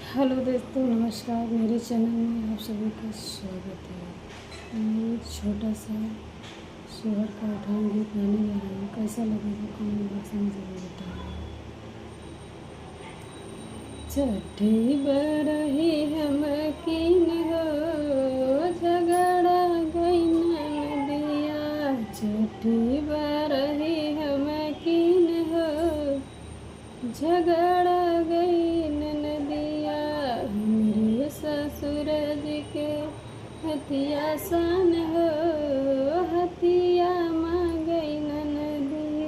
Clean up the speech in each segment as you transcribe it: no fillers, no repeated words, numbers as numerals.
Hello दोस्तों, नमस्कार। मेरे चैनल में आप सभी का स्वागत है। मैं एक छोटा सा सोहर का उठान गीत गाने जा रही हूँ। कैसा लगेगा कमेंट बॉक्स में ज़रूर बताइए। छठी बरही हम कीन हो, झगड़ा गईन नदिया। छठी बरही हम कीन हो, झगड़ा गईन नदिया। हमरे ससुर जी के हथिया सन हो, हथिया मांगईन नदी।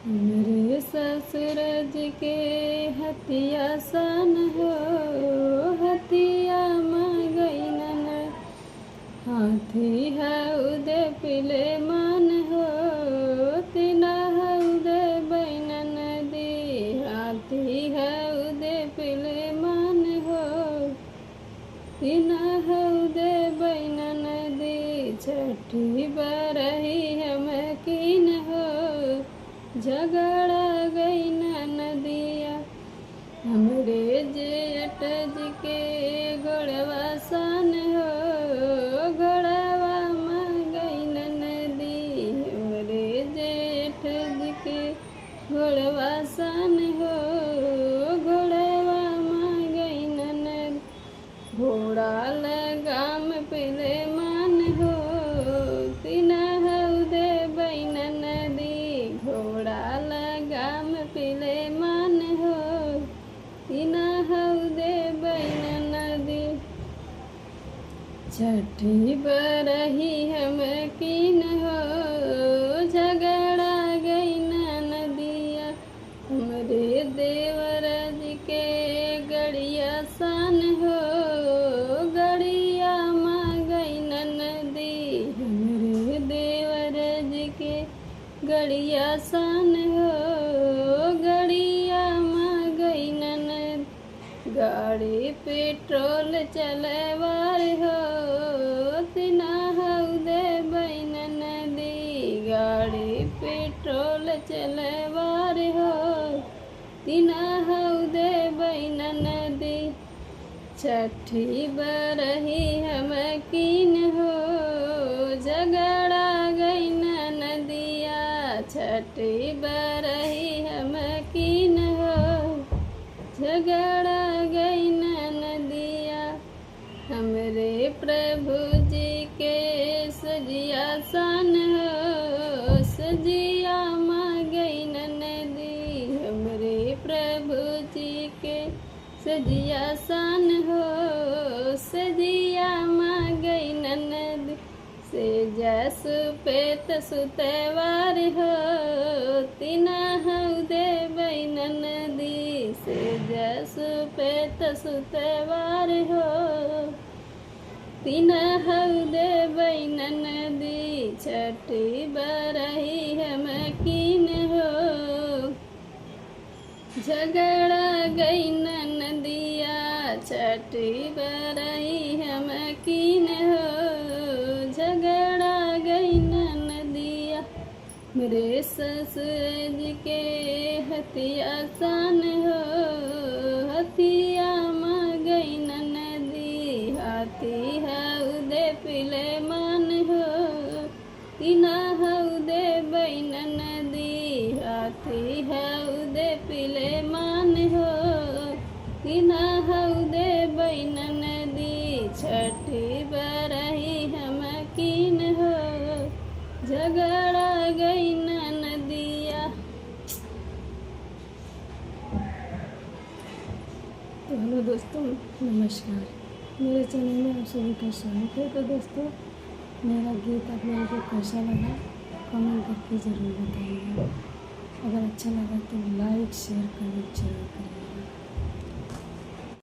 हमरे ससुर जी के हथिया सन हो, हथिया मांगईन नदी। हाथी है उदे पिले मन हो, तिना है उदे बैन नदी। हाथी है उदे पिले मन हो, तिना है उदे बैन नदी। छठी बरही हम कीन हो, झगड़ा गईन नदिया। हमरे जेठ जी के गोड़वा सन हो, गोड़वा मांगईन नदी। हमरे जेठ जी के गोड़वा सन हो, गोड़वा मांगईन नदी। घोड़ा लगाम पिले मन हो, तिना हउदे बैन नदी। घोड़ा लगाम पिले मन हो, तिना हउदे बैन नदी। छठी बरही हम कीन हो, झगड़ा गईन नदिया। हमरे देवर जी के गड़िया सन हो, गड़िया मांगईन नदी। हमरे देवर जी के गड़िया सन हो, गड़िया मांगईन नदी। गाड़ी पेट्रोल चलवार हो, तिना हउदे बैन नदी। गाड़ी पेट्रोल चलवार हो, तिना हउदे बैन नदी। छठी बरही हम कीन हो, झगड़ा गईन नदिया। छठी बरही हम कीन हो, झगड़ा गईन नदिया। हमरे प्रभु जी के सजिया सन हो, सजिया मांगईन नदी। हमरे प्रभु जी के सजिया सन हो, सजिया मांगईन नदी। से जस पेत सुतवार हो, तिना हउदे बैन नदी। से जस पेत सुतवार हो, तिना हउदे बैन नदी। छठी बरही हम कीन हो, झगड़ा गईन नदिया। छठी बरही हम कीन हो, झगड़ा गईन नदिया। मेरे ससुर जी के हथिया सन हो, हथिया मांगईन नदी। हाथी है उदे पिले मन हो, तिना हउदे बैन नदी। हाथी है उदे पिले मन हो, तिना हउदे बैन नदी। छठी बरही हम कीन हो, झगड़ा गईन नदिया। तो हेलो दोस्तों, नमस्कार। मेरे चैनल में आप सभी का स्वागत है। तो दोस्तों, मेरा गीत आप लोगों को कैसा लगा कमेंट करके ज़रूर बताइएगा। अगर अच्छा लगा तो लाइक शेयर कमेंट जरूर करिए।